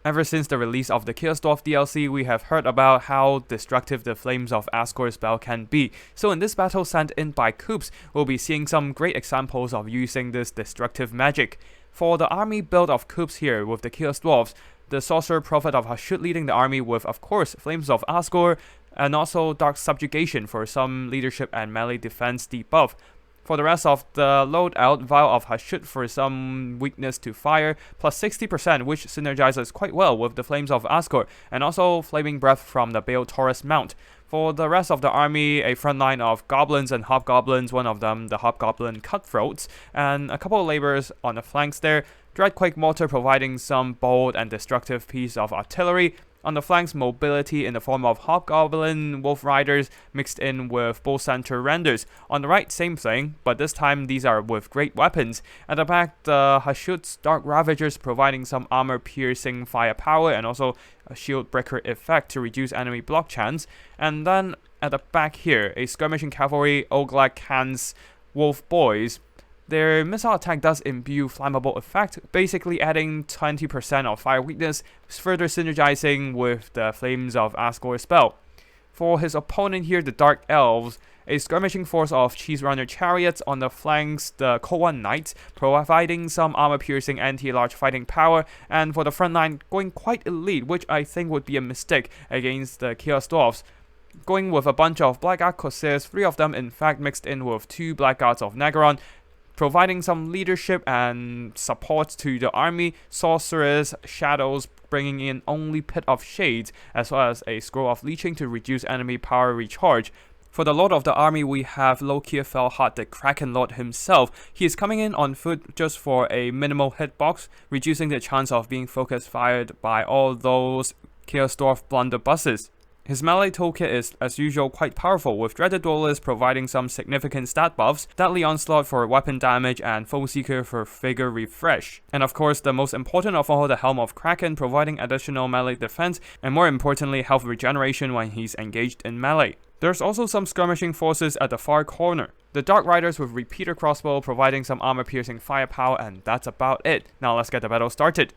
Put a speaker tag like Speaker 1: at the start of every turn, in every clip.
Speaker 1: Ever since the release of the Chaos Dwarf DLC, we have heard about how destructive the Flames of Azgorh spell can be. So in this battle sent in by Coops, we'll be seeing some great examples of using this destructive magic. For the army build of Coops here with the Chaos Dwarfs, the Sorcerer Prophet of Hashut leading the army with, of course, Flames of Azgorh, and also Dark Subjugation for some leadership and melee defense debuff. For the rest of the loadout, Vial of Hashut for some weakness to fire, plus 60%, which synergizes quite well with the Flames of Azgorh, and also Flaming Breath from the Bale Taurus mount. For the rest of the army, a front line of goblins and hobgoblins, one of them the hobgoblin cutthroats, and a couple of laborers on the flanks there. Dreadquake Mortar providing some bold and destructive piece of artillery. On the flanks, mobility in the form of Hobgoblin Wolf Riders mixed in with Bull Center Renders. On the right, same thing, but this time these are with great weapons. At the back, the Hashut's Dark Ravagers providing some armor-piercing firepower and also a shield breaker effect to reduce enemy block chance. And then at the back here, a Skirmishing Cavalry Oglak Khan's Wolf Boys. Their missile attack does imbue flammable effect, basically adding 20% of fire weakness, further synergizing with the Flames of Azgorh spell. For his opponent here, the Dark Elves, a skirmishing force of Cheese Runner Chariots on the flanks, the Koan Knights, providing some armor-piercing anti-large fighting power, and for the front line, going quite elite, which I think would be a mistake against the Chaos Dwarfs. Going with a bunch of Blackguard Corsairs, 3 of them in fact mixed in with 2 Blackguards of Nagaron, providing some leadership and support to the army. Sorcerers, Shadows, bringing in only Pit of Shades, as well as a Scroll of Leeching to reduce enemy power recharge. For the Lord of the Army, we have Lokir Felhart, the Kraken Lord himself. He is coming in on foot just for a minimal hitbox, reducing the chance of being focus fired by all those Chaos Dwarf blunderbusses. His melee toolkit is, as usual, quite powerful, with Dreaded Duelist providing some significant stat buffs, Deadly Onslaught for weapon damage, and Foe Seeker for figure refresh. And of course, the most important of all, the Helm of Kraken, providing additional melee defense, and more importantly, health regeneration when he's engaged in melee. There's also some skirmishing forces at the far corner. The Dark Riders with Repeater Crossbow providing some armor-piercing firepower, and that's about it. Now let's get the battle started.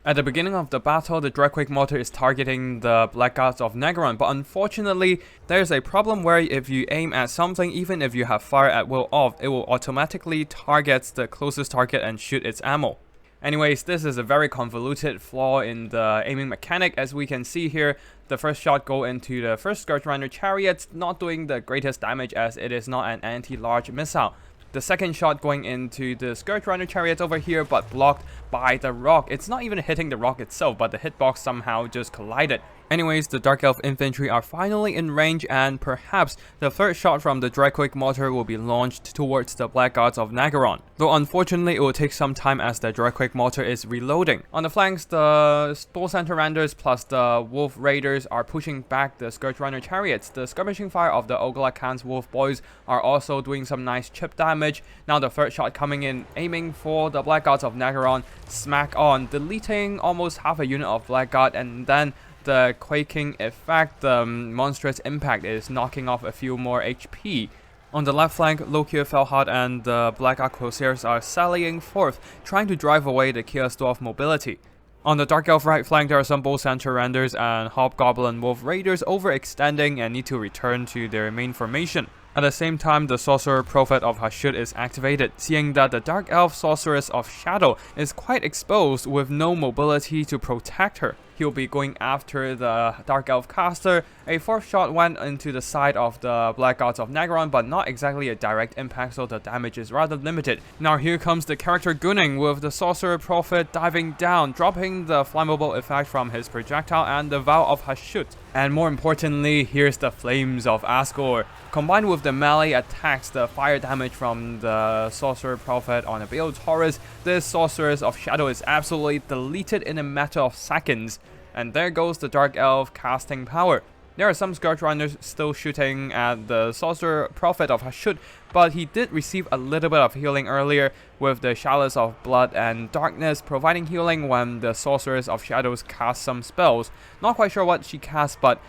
Speaker 1: At the beginning of the battle, the Dreadquake Mortar is targeting the Blackguards of Nagaron, but unfortunately, there's a problem where if you aim at something, even if you have fire at will off, it will automatically target the closest target and shoot its ammo. Anyways, this is a very convoluted flaw in the aiming mechanic. As we can see here, the first shot go into the first Scourge Runner Chariots, not doing the greatest damage as it is not an anti-large missile. The second shot going into the Scourge Runner Chariots over here, but blocked by the rock. It's not even hitting the rock itself, but the hitbox somehow just collided. Anyways, the Dark Elf Infantry are finally in range, and perhaps the third shot from the Dreadquake Mortar will be launched towards the Blackguards of Nagaron. Though unfortunately, it will take some time as the Dreadquake Mortar is reloading. On the flanks, the Bull Center Renders plus the Wolf Raiders are pushing back the Scourge Runner Chariots. The skirmishing fire of the Oglak Khan's Wolf Boys are also doing some nice chip damage. Now the third shot coming in, aiming for the Blackguards of Nagaron, smack on, deleting almost half a unit of Blackguard, and then the quaking effect, the monstrous impact is knocking off a few more HP. On the left flank, Lokir Felhart and the Blackguard Corsairs are sallying forth, trying to drive away the Chaos Dwarf mobility. On the Dark Elf right flank, there are some Bull Center Renders and Hobgoblin Wolf Raiders overextending and need to return to their main formation. At the same time, the Sorcerer Prophet of Hashut is activated, seeing that the Dark Elf Sorceress of Shadow is quite exposed with no mobility to protect her. He'll be going after the Dark Elf Caster. A fourth shot went into the side of the Blackguards of Nagaron, but not exactly a direct impact, so the damage is rather limited. Now here comes the character Gunning with the Sorcerer Prophet diving down, dropping the flammable effect from his projectile and the Vow of Hashut. And more importantly, here's the Flames of Azgorh. Combined with the melee attacks, the fire damage from the Sorcerer Prophet on a Bale Taurus, this Sorceress of Shadow is absolutely deleted in a matter of seconds. And there goes the Dark Elf casting power. There are some Scourge Runners still shooting at the Sorcerer Prophet of Hashut, but he did receive a little bit of healing earlier with the Chalice of Blood and Darkness, providing healing when the Sorceress of Shadows cast some spells. Not quite sure what she cast, but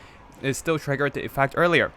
Speaker 1: it still triggered the effect earlier.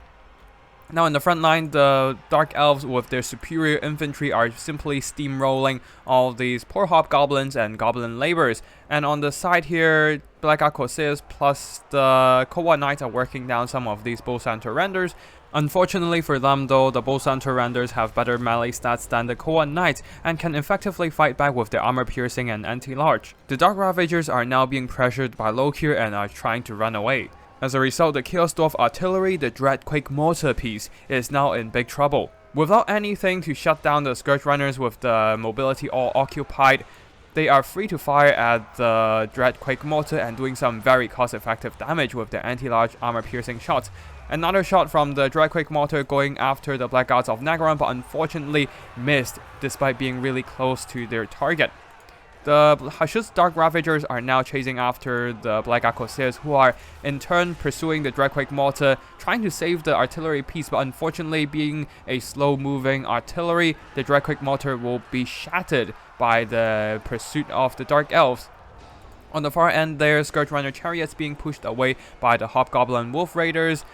Speaker 1: Now in the front line, the Dark Elves with their superior infantry are simply steamrolling all these poor hobgoblins and goblin laborers. And on the side here, Black Corsairs plus the Cohort Knights are working down some of these Bullsand Renders. Unfortunately for them though, the Bullsand Renders have better melee stats than the Cohort Knights and can effectively fight back with their armor piercing and anti-large. The Dark Ravagers are now being pressured by Lokir and are trying to run away. As a result, the Chaos Dwarf artillery, the Dreadquake mortar piece, is now in big trouble. Without anything to shut down the Scourge Runners with the mobility all occupied, they are free to fire at the Dreadquake mortar and doing some very cost-effective damage with their anti-large armor-piercing shots. Another shot from the Dreadquake mortar going after the Black Guards of Nagaron, but unfortunately missed despite being really close to their target. The Hashut's Dark Ravagers are now chasing after the Black Corsairs, who are in turn pursuing the Dreadquake mortar, trying to save the artillery piece, but unfortunately being a slow-moving artillery, the Dreadquake mortar will be shattered by the pursuit of the Dark Elves. On the far end there, Scourge Runner chariots being pushed away by the Hobgoblin Wolf Raiders.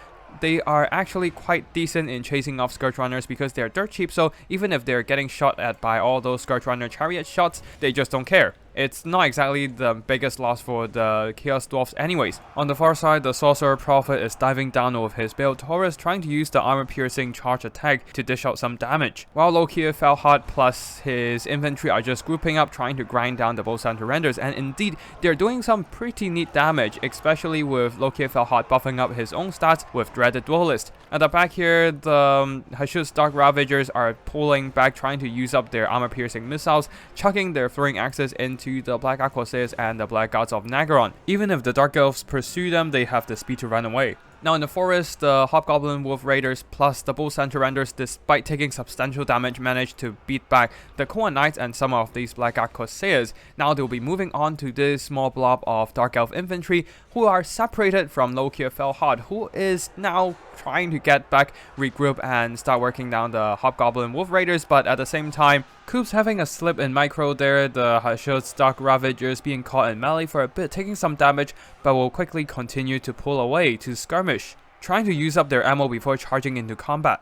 Speaker 1: They are actually quite decent in chasing off Scourge Runners because they're dirt cheap, so even if they're getting shot at by all those Scourge Runner chariot shots, they just don't care. It's not exactly the biggest loss for the Chaos Dwarfs anyways. On the far side, the Sorcerer Prophet is diving down with his Bale Taurus, trying to use the armor-piercing charge attack to dish out some damage, while Lokir Felhard plus his infantry are just grouping up trying to grind down the Bullsand Renders, and indeed, they're doing some pretty neat damage, especially with Lokir Felhard buffing up his own stats with Dreaded Duelist. At the back here, the Hashut's Dark Ravagers are pulling back, trying to use up their armor-piercing missiles, chucking their throwing axes into the Black Corsairs and the Black Guards of Nagaron. Even if the Dark Elves pursue them, they have the speed to run away. Now in the forest, the Hobgoblin Wolf Raiders plus the Bullsand Renders, despite taking substantial damage, managed to beat back the Cohort Knights and some of these Black Corsairs. Now they'll be moving on to this small blob of Dark Elf infantry who are separated from Lokir Felhard, who is now trying to get back, regroup, and start working down the Hobgoblin Wolf Raiders, but at the same time, Coop's having a slip in micro there, the Hashut's Dark Ravagers being caught in melee for a bit, taking some damage, but will quickly continue to pull away to skirmish, trying to use up their ammo before charging into combat.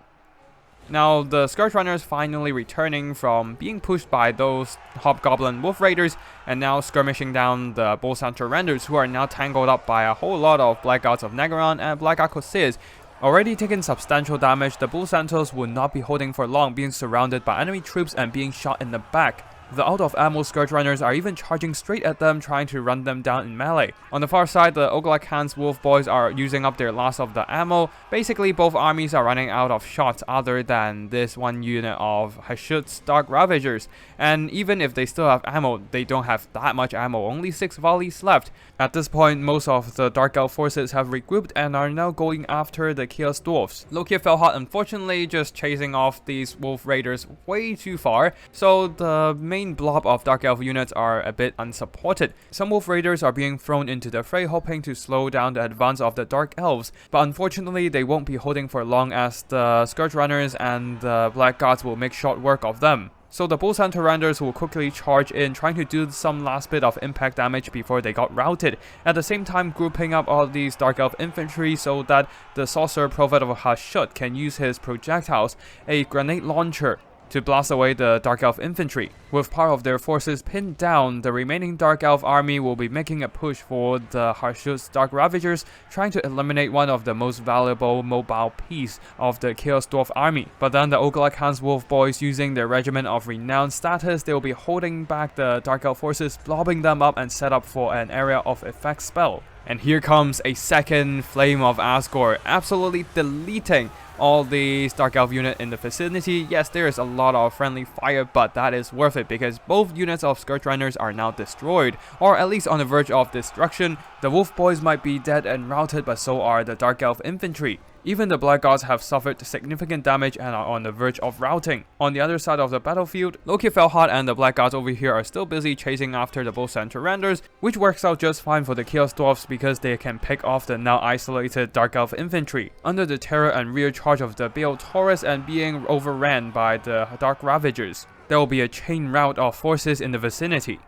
Speaker 1: Now, the Scourge Runners finally returning from being pushed by those Hobgoblin Wolf Raiders and now skirmishing down the Bullsand Renders, who are now tangled up by a whole lot of Black Guards of Nagaron and Black Corsairs. Already taking substantial damage, the Bull Santos will not be holding for long, being surrounded by enemy troops and being shot in the back. The out-of-ammo Scourge Runners are even charging straight at them, trying to run them down in melee. On the far side, the Oglak Khan's Wolf Boys are using up their last of the ammo. Basically, both armies are running out of shots other than this one unit of Hashut's Dark Ravagers. And even if they still have ammo, they don't have that much ammo, only 6 volleys left. At this point, most of the Dark Elf forces have regrouped and are now going after the Chaos Dwarfs. Lokir Felhard unfortunately just chasing off these Wolf Raiders way too far, so the main blob of Dark Elf units are a bit unsupported. Some Wolf Raiders are being thrown into the fray, hoping to slow down the advance of the Dark Elves, but unfortunately they won't be holding for long, as the Scourge Runners and the Black Guards will make short work of them. So the Bullsand Renders will quickly charge in, trying to do some last bit of impact damage before they got routed. At the same time, grouping up all these Dark Elf infantry so that the Sorcerer Prophet of Hashut can use his projectiles, a grenade launcher, to blast away the Dark Elf infantry. With part of their forces pinned down, the remaining Dark Elf army will be making a push for the Hashut's Dark Ravagers, trying to eliminate one of the most valuable mobile piece of the Chaos Dwarf army. But then the Oglak Khan's Wolf Boys, using their Regiment of Renown status, they will be holding back the Dark Elf forces, blobbing them up and set up for an area of effect spell. And here comes a second Flame of Azgorh, absolutely deleting all these Dark Elf unit in the vicinity. Yes, there is a lot of friendly fire, but that is worth it because both units of Scourge Runners are now destroyed, or at least on the verge of destruction. The Wolf Boys might be dead and routed, but so are the Dark Elf infantry. Even the Black Guards have suffered significant damage and are on the verge of routing. On the other side of the battlefield, Lokir Felhard and the Black Guards over here are still busy chasing after the Bullsand Renders, which works out just fine for the Chaos Dwarfs because they can pick off the now isolated Dark Elf infantry, under the terror and rear charge of the Bale Taurus and being overran by the Dark Ravagers. There will be a chain rout of forces in the vicinity.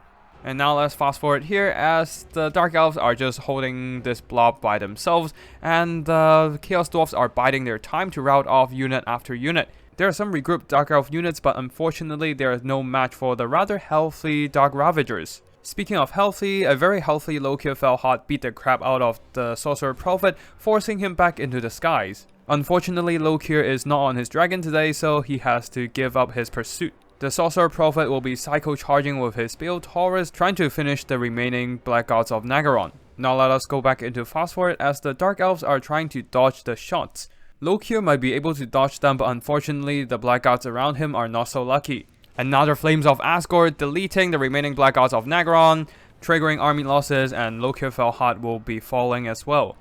Speaker 1: And now let's fast forward here as the Dark Elves are just holding this blob by themselves, and the Chaos Dwarfs are biding their time to rout off unit after unit. There are some regrouped Dark Elf units, but unfortunately there is no match for the rather healthy Dark Ravagers. Speaking of healthy, a very healthy Lokir Felhard beat the crap out of the Sorcerer Prophet, forcing him back into the skies. Unfortunately, Lokir is not on his dragon today, so he has to give up his pursuit. The Sorcerer Prophet will be psycho-charging with his Spear Taurus, trying to finish the remaining Black Gods of Nagaron. Now let us go back into fast forward as the Dark Elves are trying to dodge the shots. Lokir might be able to dodge them, but unfortunately the Black Gods around him are not so lucky. Another Flames of Azgorh deleting the remaining Black Gods of Nagaron, triggering army losses, and Lokir Felhard will be falling as well.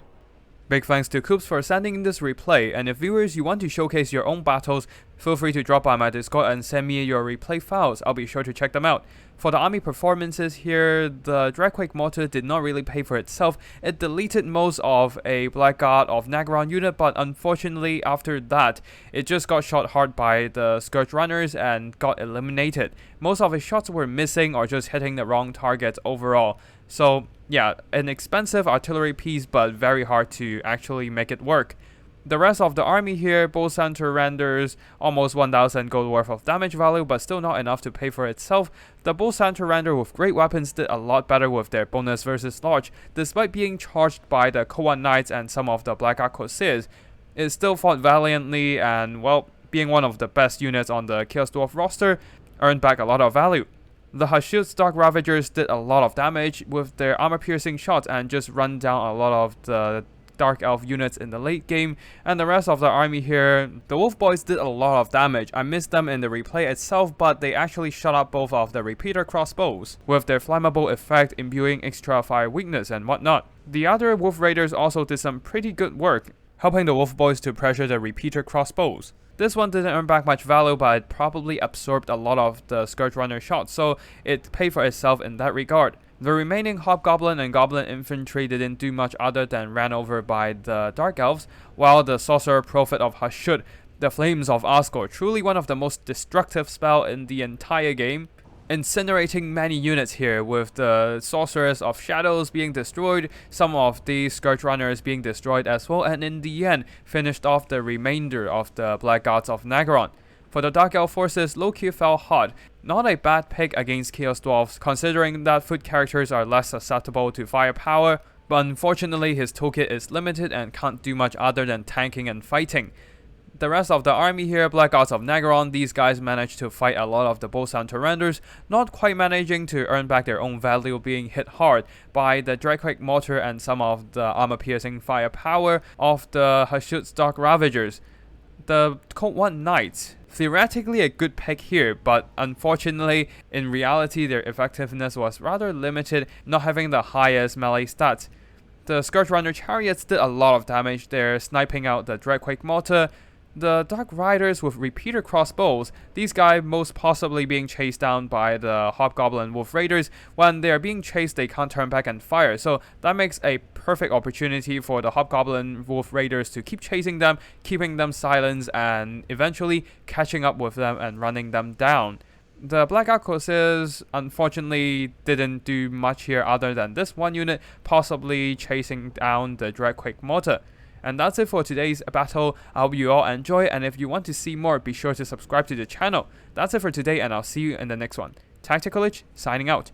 Speaker 1: Big thanks to Coops for sending in this replay, and if viewers you want to showcase your own battles, feel free to drop by my Discord and send me your replay files. I'll be sure to check them out. For the army performances here, the Dreadquake Mortar did not really pay for itself. It deleted most of a Black God of Nagaron unit, but unfortunately after that, it just got shot hard by the Scourge Runners and got eliminated. Most of its shots were missing or just hitting the wrong targets overall. So yeah, an expensive artillery piece, but very hard to actually make it work. The rest of the army here, Bull Center renders almost 1000 gold worth of damage value, but still not enough to pay for itself. The Bull Center render with great weapons did a lot better with their bonus versus large, despite being charged by the Koan Knights and some of the Black Ark Corsairs. It still fought valiantly and, well, being one of the best units on the Chaos Dwarf roster, earned back a lot of value. The Hashut's Dark Ravagers did a lot of damage with their armor-piercing shots and just run down a lot of the Dark Elf units in the late game, and the rest of the army here, the Wolf Boys did a lot of damage. I missed them in the replay itself, but they actually shut up both of the repeater crossbows, with their flammable effect imbuing extra fire weakness and whatnot. The other Wolf Raiders also did some pretty good work, helping the Wolf Boys to pressure the repeater crossbows. This one didn't earn back much value, but it probably absorbed a lot of the Scourge Runner shots, so it paid for itself in that regard. The remaining Hobgoblin and Goblin infantry didn't do much other than ran over by the Dark Elves, while the Sorcerer Prophet of Hashut, the Flames of Azgorh, truly one of the most destructive spell in the entire game, incinerating many units here, with the Sorcerers of Shadows being destroyed, some of the Scourge Runners being destroyed as well, and in the end finished off the remainder of the Black Gods of Nagaron. For the Dark Elf forces, Lokir Felhard, not a bad pick against Chaos Dwarfs, considering that foot characters are less susceptible to firepower, but unfortunately his toolkit is limited and can't do much other than tanking and fighting. The rest of the army here, Black Gods of Nagaron, these guys managed to fight a lot of the Bolsan Surrenders, not quite managing to earn back their own value, being hit hard by the Dreadquake Mortar and some of the armor-piercing firepower of the Hashut's Dark Ravagers. The Koan Knights, theoretically a good pick here, but unfortunately, in reality their effectiveness was rather limited, not having the highest melee stats. The Scourge Runner Chariots did a lot of damage there, sniping out the Dreadquake Mortar. The Dark Riders with repeater crossbows, these guys most possibly being chased down by the Hobgoblin Wolf Raiders. When they are being chased, they can't turn back and fire, so that makes a perfect opportunity for the Hobgoblin Wolf Raiders to keep chasing them, keeping them silenced, and eventually catching up with them and running them down. The Black Ark Corsairs unfortunately didn't do much here other than this one unit possibly chasing down the Dreadquake Mortar. And that's it for today's battle. I hope you all enjoy, and if you want to see more, be sure to subscribe to the channel. That's it for today, and I'll see you in the next one. Tactical Lich, signing out.